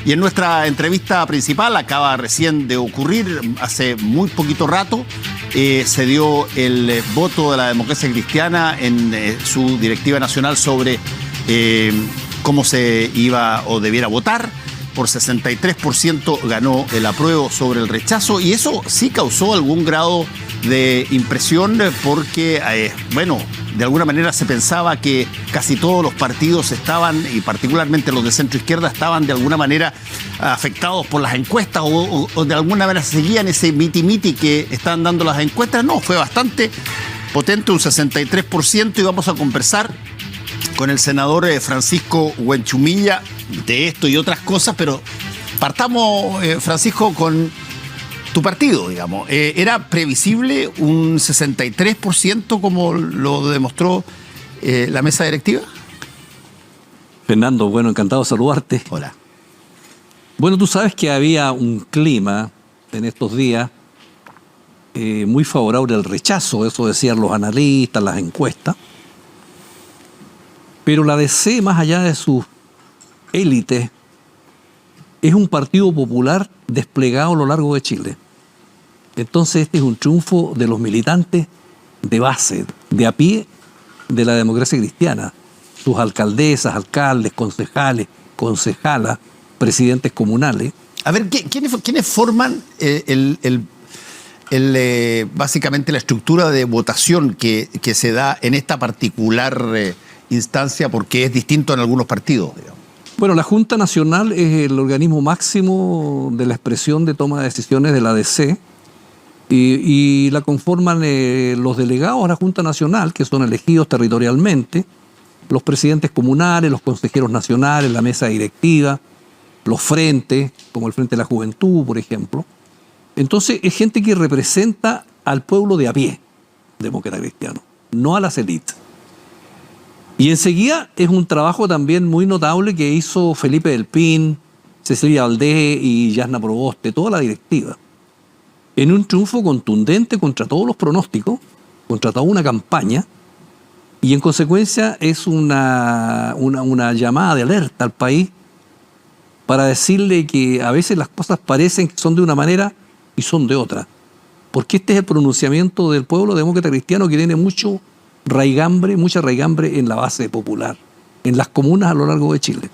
Y en nuestra entrevista principal, acaba recién de ocurrir, hace muy poquito rato, se dio el voto de la democracia cristiana en su directiva nacional sobre cómo se iba o debiera votar. Por 63% ganó el apruebo sobre el rechazo, y eso sí causó algún grado de impresión porque, bueno, de alguna manera se pensaba que casi todos los partidos estaban, y particularmente los de centro izquierda, estaban de alguna manera afectados por las encuestas o de alguna manera seguían ese miti-miti que están dando las encuestas. No, fue bastante potente, un 63%, y vamos a conversar con el senador Francisco Huenchumilla de esto y otras cosas, pero partamos, Francisco, con tu partido, digamos. ¿Era previsible un 63% como lo demostró la mesa directiva? Fernando, bueno, encantado de saludarte. Hola. Bueno, tú sabes que había un clima en estos días muy favorable al rechazo, eso decían los analistas, las encuestas. Pero la DC, más allá de sus élites, es un partido popular desplegado a lo largo de Chile. Entonces este es un triunfo de los militantes de base, de a pie de la democracia cristiana. Sus alcaldesas, alcaldes, concejales, concejalas, presidentes comunales. A ver, ¿quiénes forman básicamente la estructura de votación que se da en esta particular instancia, porque es distinto en algunos partidos, digamos? Bueno, la Junta Nacional es el organismo máximo de la expresión de toma de decisiones de la DC y la conforman los delegados a la Junta Nacional, que son elegidos territorialmente, los presidentes comunales, los consejeros nacionales, la mesa directiva, los frentes, como el Frente de la Juventud, por ejemplo. Entonces es gente que representa al pueblo de a pie, demócrata cristiano, no a las élites. Y enseguida es un trabajo también muy notable que hizo Felipe del Pin, Cecilia Valdés y Yasna Proboste, toda la directiva, en un triunfo contundente contra todos los pronósticos, contra toda una campaña, y en consecuencia es una llamada de alerta al país para decirle que a veces las cosas parecen que son de una manera y son de otra. Porque este es el pronunciamiento del pueblo demócrata cristiano, que tiene mucha raigambre en la base popular, en las comunas a lo largo de Chile.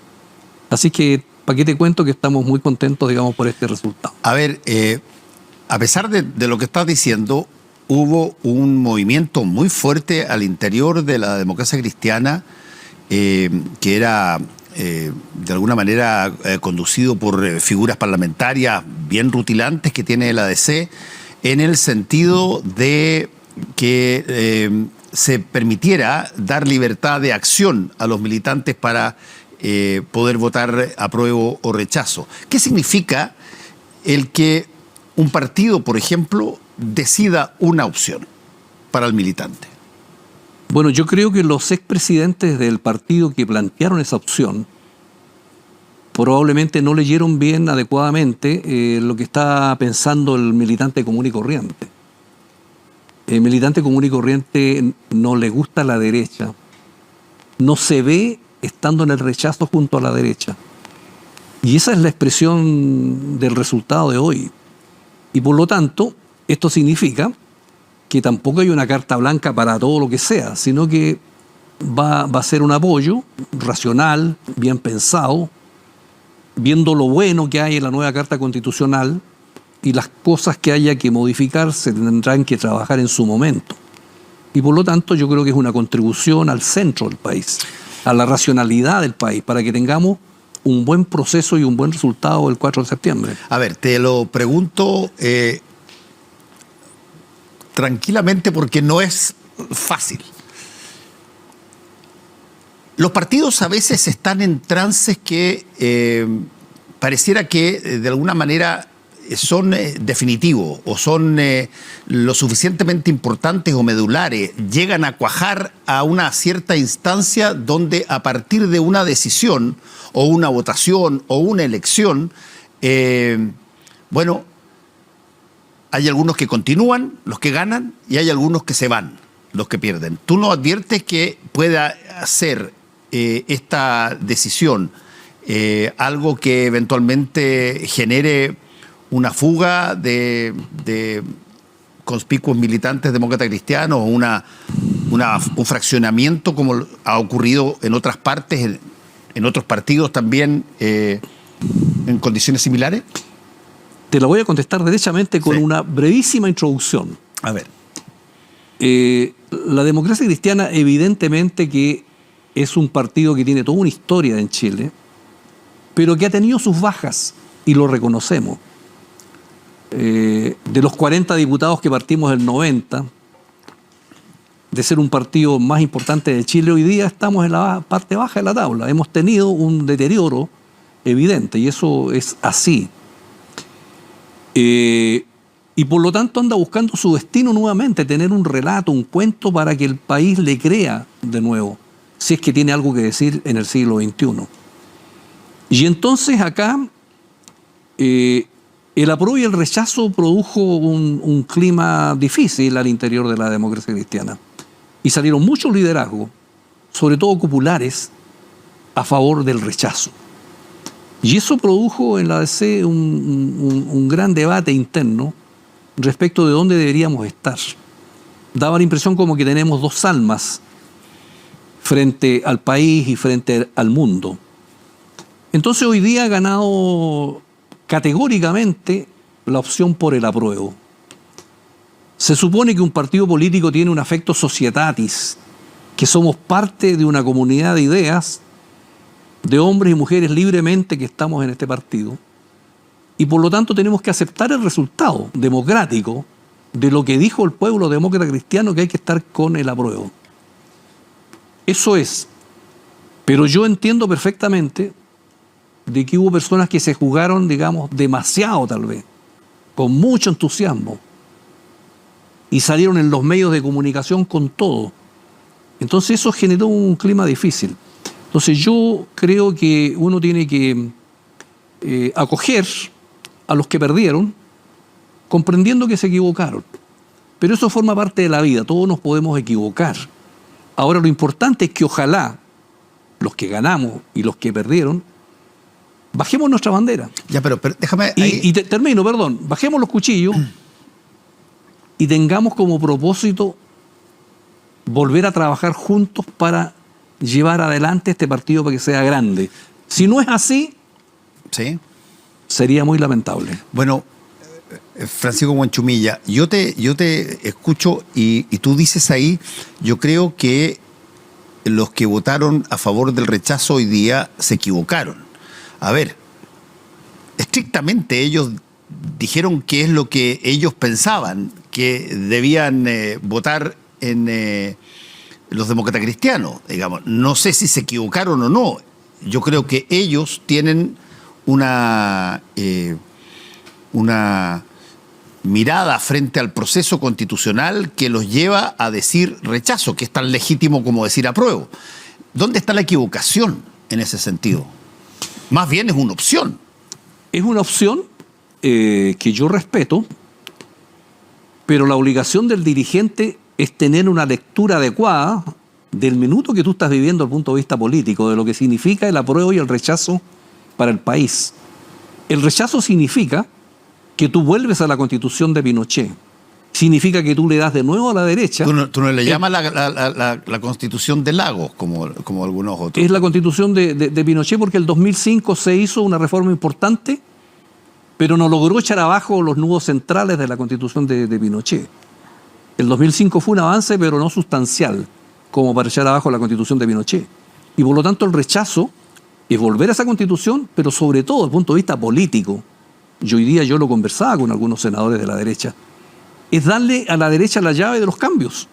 Así que, ¿para qué te cuento que estamos muy contentos, digamos, por este resultado? A ver, a pesar de lo que estás diciendo, hubo un movimiento muy fuerte al interior de la democracia cristiana que era, de alguna manera, conducido por figuras parlamentarias bien rutilantes que tiene la DC, en el sentido de que se permitiera dar libertad de acción a los militantes para poder votar apruebo o rechazo. ¿Qué significa el que un partido, por ejemplo, decida una opción para el militante? Bueno, yo creo que los expresidentes del partido que plantearon esa opción probablemente no leyeron bien adecuadamente lo que está pensando el militante común y corriente. El militante común y corriente no le gusta la derecha, no se ve estando en el rechazo junto a la derecha. Y esa es la expresión del resultado de hoy. Y por lo tanto, esto significa que tampoco hay una carta blanca para todo lo que sea, sino que va a ser un apoyo racional, bien pensado, viendo lo bueno que hay en la nueva Carta Constitucional, y las cosas que haya que modificar se tendrán que trabajar en su momento. Y por lo tanto yo creo que es una contribución al centro del país, a la racionalidad del país, para que tengamos un buen proceso y un buen resultado el 4 de septiembre. A ver, te lo pregunto tranquilamente porque no es fácil. Los partidos a veces están en trances que pareciera que de alguna manera son definitivos o son lo suficientemente importantes o medulares, llegan a cuajar a una cierta instancia donde a partir de una decisión o una votación o una elección, bueno, hay algunos que continúan, los que ganan, y hay algunos que se van, los que pierden. ¿Tú no adviertes que pueda ser esta decisión algo que eventualmente genere una fuga de conspicuos militantes demócratas cristianos, o un fraccionamiento como ha ocurrido en otras partes, en otros partidos también, en condiciones similares? Te la voy a contestar derechamente con Sí. una brevísima introducción. A ver. La democracia cristiana evidentemente que es un partido que tiene toda una historia en Chile, pero que ha tenido sus bajas, y lo reconocemos. De los 40 diputados que partimos del 90, de ser un partido más importante de Chile, hoy día estamos en la parte baja de la tabla. Hemos tenido un deterioro evidente, y eso es así. Y por lo tanto anda buscando su destino nuevamente, tener un relato, un cuento para que el país le crea de nuevo, si es que tiene algo que decir en el siglo XXI. Y entonces acá el apruebo y el rechazo produjo un clima difícil al interior de la democracia cristiana. Y salieron muchos liderazgos, sobre todo populares, a favor del rechazo. Y eso produjo en la DC un gran debate interno respecto de dónde deberíamos estar. Daba la impresión como que tenemos dos almas frente al país y frente al mundo. Entonces hoy día ha ganado categóricamente la opción por el apruebo. Se supone que un partido político tiene un affecto societatis, que somos parte de una comunidad de ideas, de hombres y mujeres libremente que estamos en este partido, y por lo tanto tenemos que aceptar el resultado democrático de lo que dijo el pueblo demócrata cristiano, que hay que estar con el apruebo. Eso es. Pero yo entiendo perfectamente de que hubo personas que se jugaron, digamos, demasiado tal vez, con mucho entusiasmo, y salieron en los medios de comunicación con todo. Entonces eso generó un clima difícil. Entonces yo creo que uno tiene que acoger a los que perdieron, comprendiendo que se equivocaron. Pero eso forma parte de la vida, todos nos podemos equivocar. Ahora lo importante es que ojalá los que ganamos y los que perdieron, bajemos nuestra bandera. Ya, pero déjame ahí. Termino, perdón. Bajemos los cuchillos y tengamos como propósito volver a trabajar juntos para llevar adelante este partido para que sea grande. Si no es así, Sí. sería muy lamentable. Bueno, Francisco Buenchumilla, yo te escucho y tú dices ahí, yo creo que los que votaron a favor del rechazo hoy día se equivocaron. A ver, estrictamente ellos dijeron qué es lo que ellos pensaban, que debían votar en los demócratas cristianos, digamos. No sé si se equivocaron o no. Yo creo que ellos tienen una mirada frente al proceso constitucional que los lleva a decir rechazo, que es tan legítimo como decir apruebo. ¿Dónde está la equivocación en ese sentido? Más bien es una opción. Es una opción que yo respeto, pero la obligación del dirigente es tener una lectura adecuada del minuto que tú estás viviendo desde el punto de vista político, de lo que significa el apruebo y el rechazo para el país. El rechazo significa que tú vuelves a la Constitución de Pinochet. Significa que tú le das de nuevo a la derecha. Tú no le llamas la Constitución de Lagos, como algunos otros. Es la Constitución de Pinochet porque el 2005 se hizo una reforma importante, pero no logró echar abajo los nudos centrales de la Constitución de Pinochet. El 2005 fue un avance, pero no sustancial, como para echar abajo la Constitución de Pinochet. Y por lo tanto el rechazo es volver a esa Constitución, pero sobre todo desde el punto de vista político. Y hoy día yo lo conversaba con algunos senadores de la derecha. Es darle a la derecha la llave de los cambios.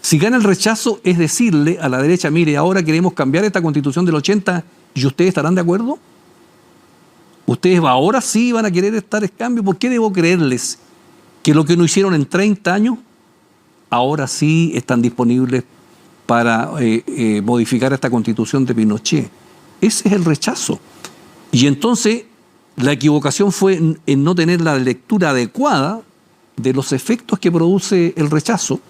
Si gana el rechazo, es decirle a la derecha, mire, ahora queremos cambiar esta Constitución del 80, ¿y ustedes estarán de acuerdo? ¿Ustedes ahora sí van a querer estar en cambio? ¿Por qué debo creerles que lo que no hicieron en 30 años, ahora sí están disponibles para modificar esta Constitución de Pinochet? Ese es el rechazo. Y entonces la equivocación fue en no tener la lectura adecuada de los efectos que produce el rechazo,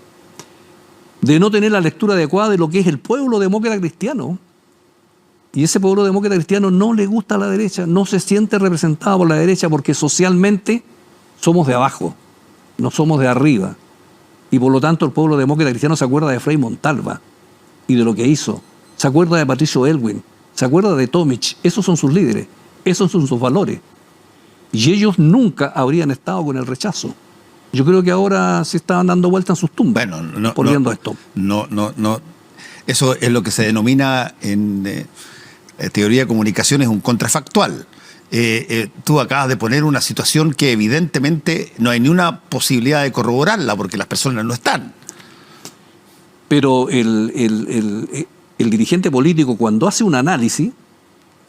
de no tener la lectura adecuada de lo que es el pueblo demócrata cristiano, Y ese pueblo demócrata cristiano no le gusta a la derecha, no se siente representado por la derecha porque socialmente somos de abajo, no somos de arriba. Y por lo tanto el pueblo demócrata cristiano se acuerda de Frei Montalva y de lo que hizo. Se acuerda de Patricio Elwin, se acuerda de Tomic. Esos son sus líderes, esos son sus valores. Y ellos nunca habrían estado con el rechazo. Yo creo que ahora se estaban dando vueltas en sus tumbas, viendo esto. No. Eso es lo que se denomina en teoría de comunicaciones un contrafactual. Tú acabas de poner una situación que evidentemente no hay ni una posibilidad de corroborarla porque las personas no están. Pero el dirigente político, cuando hace un análisis,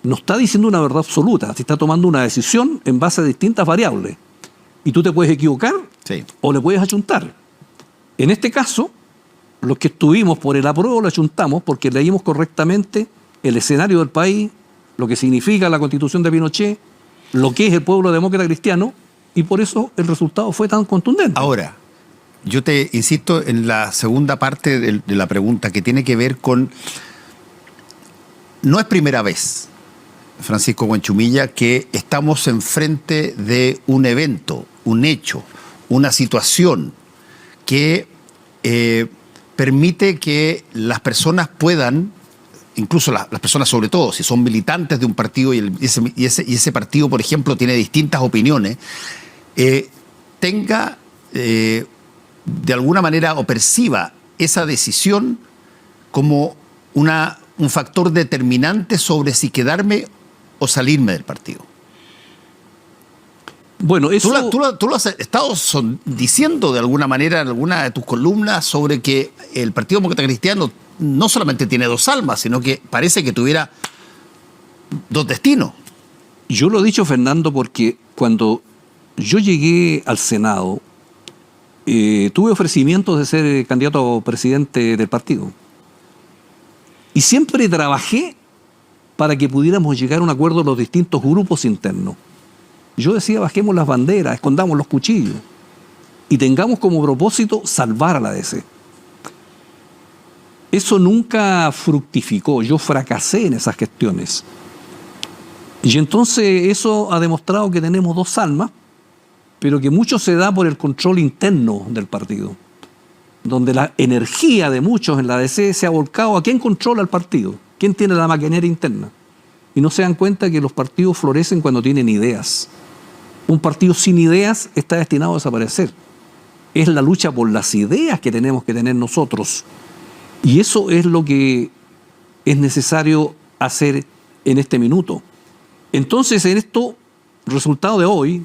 no está diciendo una verdad absoluta, se está tomando una decisión en base a distintas variables. Y tú te puedes equivocar, sí, o le puedes achuntar. En este caso, los que estuvimos por el apruebo lo achuntamos porque leímos correctamente el escenario del país, lo que significa la Constitución de Pinochet, lo que es el pueblo demócrata cristiano, y por eso el resultado fue tan contundente. Ahora, yo te insisto en la segunda parte de la pregunta que tiene que ver con... No es primera vez, Francisco Huanchumilla, que estamos enfrente de un evento, un hecho, una situación que permite que las personas puedan, incluso las personas sobre todo, si son militantes de un partido y ese partido, por ejemplo, tiene distintas opiniones, tenga de alguna manera o perciba esa decisión como un factor determinante sobre si quedarme o salirme del partido. Bueno, eso... Tú lo has estado diciendo de alguna manera en alguna de tus columnas sobre que el Partido Demócrata Cristiano no solamente tiene dos almas, sino que parece que tuviera dos destinos. Yo lo he dicho, Fernando, porque cuando yo llegué al Senado, tuve ofrecimientos de ser candidato a presidente del partido. Y siempre trabajé para que pudiéramos llegar a un acuerdo en los distintos grupos internos. Yo decía, bajemos las banderas, escondamos los cuchillos y tengamos como propósito salvar a la DC. Eso nunca fructificó, yo fracasé en esas gestiones. Y entonces eso ha demostrado que tenemos dos almas, pero que mucho se da por el control interno del partido, donde la energía de muchos en la DC se ha volcado a quién controla el partido, quién tiene la maquinaria interna. Y no se dan cuenta que los partidos florecen cuando tienen ideas. Un partido sin ideas está destinado a desaparecer. Es la lucha por las ideas que tenemos que tener nosotros. Y eso es lo que es necesario hacer en este minuto. Entonces, en esto, resultado de hoy,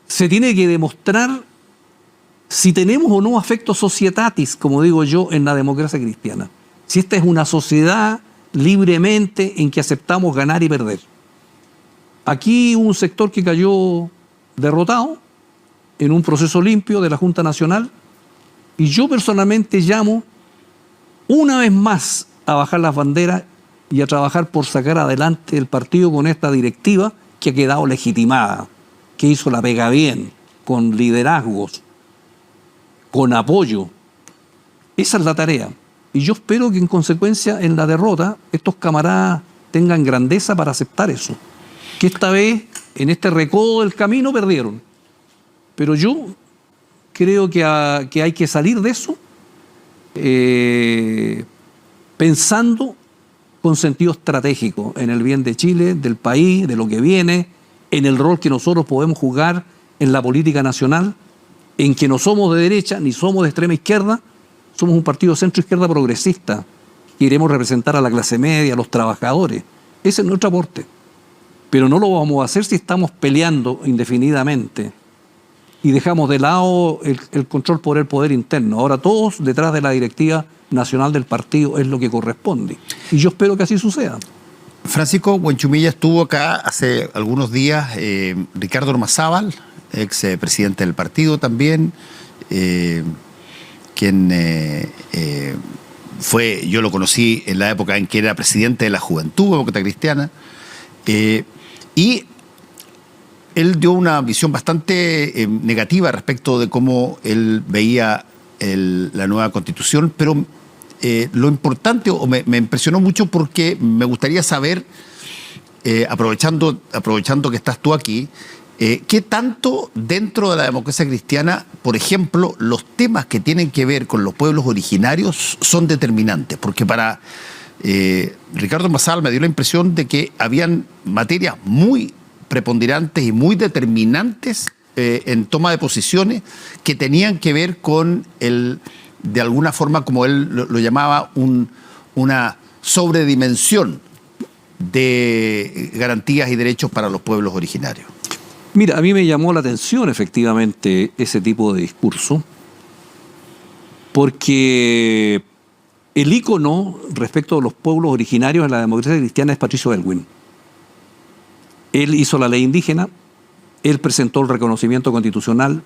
se tiene que demostrar si tenemos o no affecto societatis, como digo yo, en la democracia cristiana. Si esta es una sociedad libremente en que aceptamos ganar y perder. Aquí hubo un sector que cayó derrotado en un proceso limpio de la Junta Nacional y yo personalmente llamo una vez más a bajar las banderas y a trabajar por sacar adelante el partido con esta directiva que ha quedado legitimada, que hizo la pega bien, con liderazgos, con apoyo. Esa es la tarea. Y yo espero que en consecuencia en la derrota estos camaradas tengan grandeza para aceptar eso. Que esta vez en este recodo del camino perdieron. Pero yo creo que hay que salir de eso pensando con sentido estratégico en el bien de Chile, del país, de lo que viene, en el rol que nosotros podemos jugar en la política nacional, en que no somos de derecha ni somos de extrema izquierda, somos un partido centro-izquierda progresista, queremos representar a la clase media, a los trabajadores. Ese es nuestro aporte. Pero no lo vamos a hacer si estamos peleando indefinidamente y dejamos de lado el control por el poder interno. Ahora todos detrás de la directiva nacional del partido es lo que corresponde. Y yo espero que así suceda. Francisco Huanchumilla, estuvo acá hace algunos días Ricardo Ormazábal, ex presidente del partido también, quien fue, yo lo conocí en la época en que era presidente de la Juventud Demócrata Cristiana, y él dio una visión bastante negativa respecto de cómo él veía la nueva Constitución, pero lo importante, o me impresionó mucho porque me gustaría saber, aprovechando que estás tú aquí, ¿qué tanto dentro de la democracia cristiana, por ejemplo, los temas que tienen que ver con los pueblos originarios son determinantes? Porque para Ricardo Massal me dio la impresión de que habían materias muy preponderantes y muy determinantes en toma de posiciones que tenían que ver con de alguna forma, como él lo llamaba, una sobredimensión de garantías y derechos para los pueblos originarios. Mira, a mí me llamó la atención efectivamente ese tipo de discurso, porque el ícono respecto de los pueblos originarios en la democracia cristiana es Patricio Aylwin. Él hizo la ley indígena, él presentó el reconocimiento constitucional,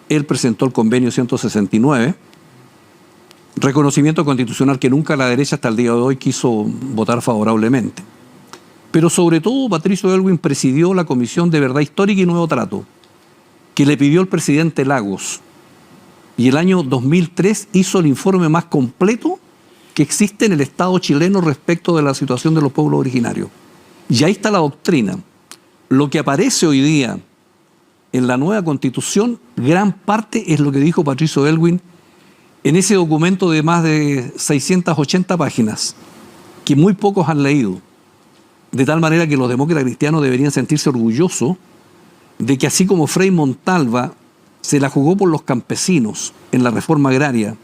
él presentó el convenio 169, reconocimiento constitucional que nunca la derecha hasta el día de hoy quiso votar favorablemente. Pero sobre todo Patricio Aylwin presidió la Comisión de Verdad Histórica y Nuevo Trato, que le pidió el presidente Lagos. Y el año 2003 hizo el informe más completo que existe en el Estado chileno respecto de la situación de los pueblos originarios. Y ahí está la doctrina. Lo que aparece hoy día en la nueva Constitución, gran parte es lo que dijo Patricio Aylwin en ese documento de más de 680 páginas, que muy pocos han leído. De tal manera que los demócratas cristianos deberían sentirse orgullosos de que así como Frei Montalva se la jugó por los campesinos en la reforma agraria,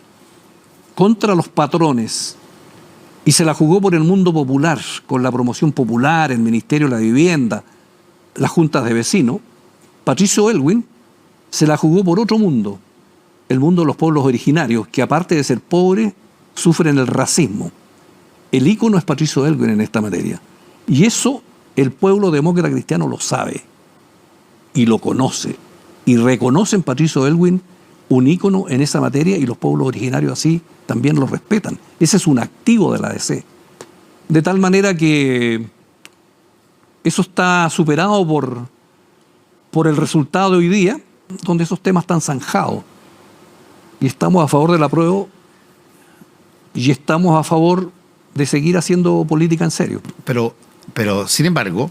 contra los patrones, y se la jugó por el mundo popular, con la promoción popular, el Ministerio de la Vivienda, las juntas de vecinos, Patricio Aylwin se la jugó por otro mundo, el mundo de los pueblos originarios, que aparte de ser pobres, sufren el racismo. El ícono es Patricio Aylwin en esta materia. Y eso el pueblo demócrata cristiano lo sabe y lo conoce. Y reconoce en Patricio Aylwin un ícono en esa materia, y los pueblos originarios así también lo respetan. Ese es un activo de la ADC. De tal manera que eso está superado por el resultado de hoy día, donde esos temas están zanjados. Y estamos a favor del apruebo y estamos a favor de seguir haciendo política en serio. Pero sin embargo,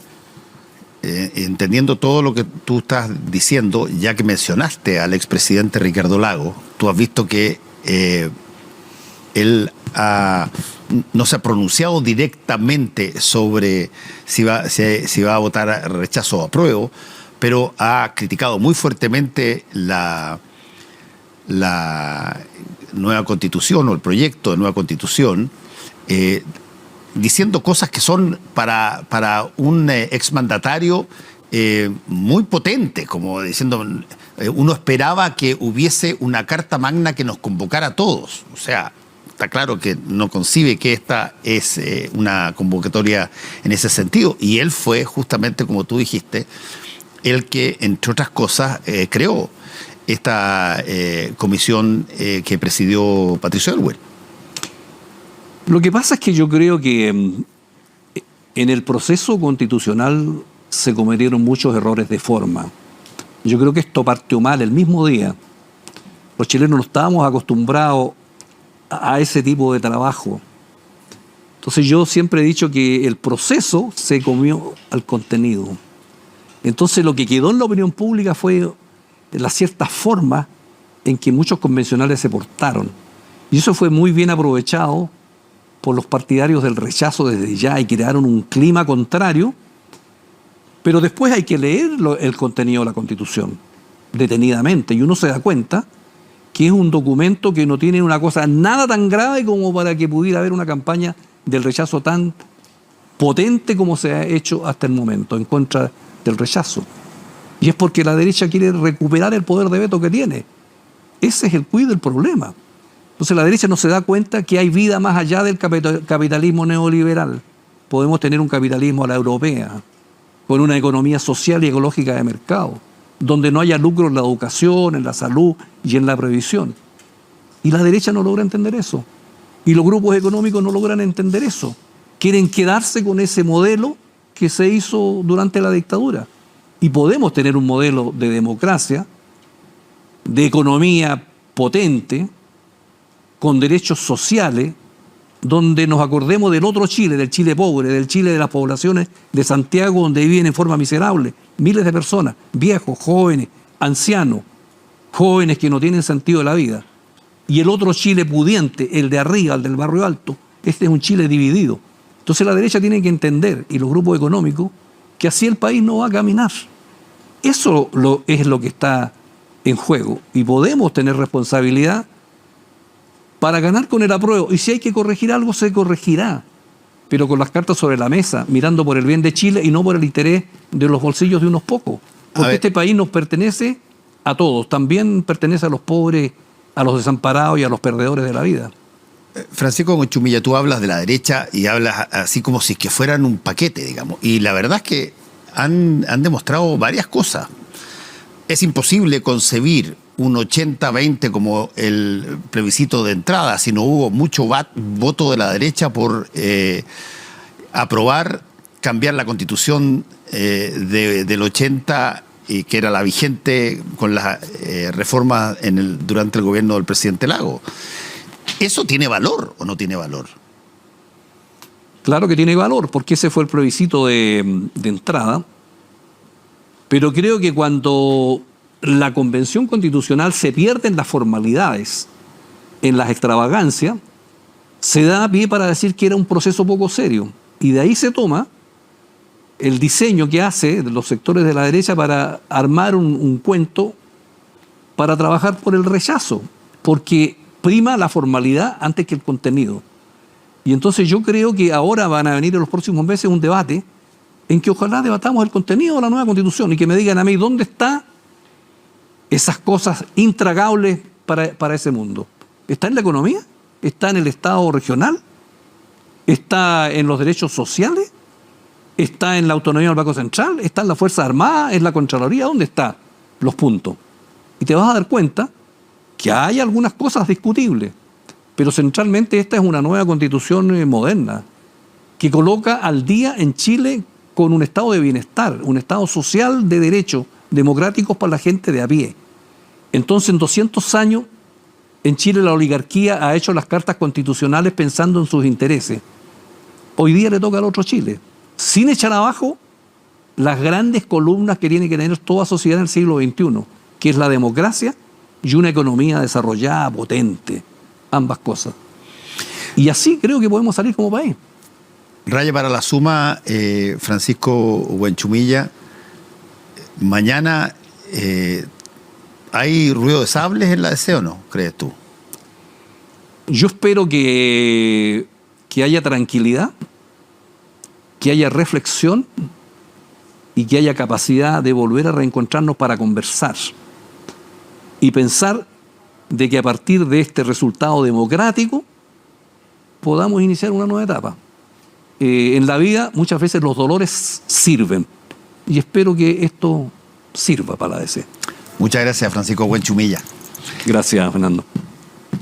entendiendo todo lo que tú estás diciendo, ya que mencionaste al expresidente Ricardo Lagos, tú has visto que él no se ha pronunciado directamente sobre si va a votar rechazo o apruebo, pero ha criticado muy fuertemente la nueva constitución o el proyecto de nueva constitución, diciendo cosas que son para un exmandatario muy potente, como diciendo, uno esperaba que hubiese una carta magna que nos convocara a todos. O sea, está claro que no concibe que esta es una convocatoria en ese sentido. Y él fue, justamente como tú dijiste, el que, entre otras cosas, creó esta comisión que presidió Patricio Aylwin. Lo que pasa es que yo creo que en el proceso constitucional se cometieron muchos errores de forma. Yo creo que esto partió mal el mismo día. Los chilenos no estábamos acostumbrados a ese tipo de trabajo. Entonces yo siempre he dicho que el proceso se comió al contenido. Entonces lo que quedó en la opinión pública fue la cierta forma en que muchos convencionales se portaron. Y eso fue muy bien aprovechado por los partidarios del rechazo desde ya, y crearon un clima contrario. Pero después hay que leer el contenido de la Constitución detenidamente, y uno se da cuenta que es un documento que no tiene una cosa nada tan grave como para que pudiera haber una campaña del rechazo tan potente como se ha hecho hasta el momento en contra del rechazo. Y es porque la derecha quiere recuperar el poder de veto que tiene. Ese es el quid del problema. Entonces la derecha no se da cuenta que hay vida más allá del capitalismo neoliberal. Podemos tener un capitalismo a la europea, con una economía social y ecológica de mercado, donde no haya lucro en la educación, en la salud y en la previsión. Y la derecha no logra entender eso. Y los grupos económicos no logran entender eso. Quieren quedarse con ese modelo que se hizo durante la dictadura. Y podemos tener un modelo de democracia, de economía potente, con derechos sociales, donde nos acordemos del otro Chile, del Chile pobre, del Chile de las poblaciones de Santiago, donde viven en forma miserable miles de personas, viejos, jóvenes, ancianos, jóvenes que no tienen sentido de la vida. Y el otro Chile pudiente, el de arriba, el del barrio alto, este es un Chile dividido. Entonces la derecha tiene que entender, y los grupos económicos, que así el país no va a caminar. Eso es lo que está en juego. Y podemos tener responsabilidad para ganar con el apruebo. Y si hay que corregir algo, se corregirá. Pero con las cartas sobre la mesa, mirando por el bien de Chile y no por el interés de los bolsillos de unos pocos. Porque este país nos pertenece a todos. También pertenece a los pobres, a los desamparados y a los perdedores de la vida. Francisco Huenchumilla, tú hablas de la derecha y hablas así como si es que fueran un paquete, digamos. Y la verdad es que han demostrado varias cosas. Es imposible concebir un 80-20 como el plebiscito de entrada, si no hubo mucho voto de la derecha por aprobar, cambiar la constitución del 80, que era la vigente con las reformas durante el gobierno del presidente Lagos. ¿Eso tiene valor o no tiene valor? Claro que tiene valor, porque ese fue el plebiscito de entrada. Pero creo que cuando la Convención Constitucional se pierde en las formalidades, en las extravagancias, se da pie para decir que era un proceso poco serio. Y de ahí se toma el diseño que hace los sectores de la derecha para armar un cuento para trabajar por el rechazo, porque prima la formalidad antes que el contenido. Y entonces yo creo que ahora van a venir en los próximos meses un debate en que ojalá debatamos el contenido de la nueva Constitución y que me digan a mí dónde están esas cosas intragables para ese mundo. ¿Está en la economía? ¿Está en el Estado regional? ¿Está en los derechos sociales? ¿Está en la autonomía del Banco Central? ¿Está en las Fuerzas Armadas? ¿En la Contraloría? ¿Dónde están los puntos? Y te vas a dar cuenta que hay algunas cosas discutibles, pero centralmente esta es una nueva Constitución moderna que coloca al día en Chile con un estado de bienestar, un estado social de derechos democráticos para la gente de a pie. Entonces, en 200 años, en Chile la oligarquía ha hecho las cartas constitucionales pensando en sus intereses. Hoy día le toca al otro Chile, sin echar abajo las grandes columnas que tiene que tener toda sociedad en el siglo XXI, que es la democracia y una economía desarrollada, potente, ambas cosas. Y así creo que podemos salir como país. Raya para la suma, Francisco Huenchumilla, mañana ¿hay ruido de sables en la DC o no, crees tú? Yo espero que haya tranquilidad, que haya reflexión y que haya capacidad de volver a reencontrarnos para conversar y pensar de que a partir de este resultado democrático podamos iniciar una nueva etapa. En la vida muchas veces los dolores sirven y espero que esto sirva para la DC. Muchas gracias, Francisco Huenchumilla. Gracias, Fernando.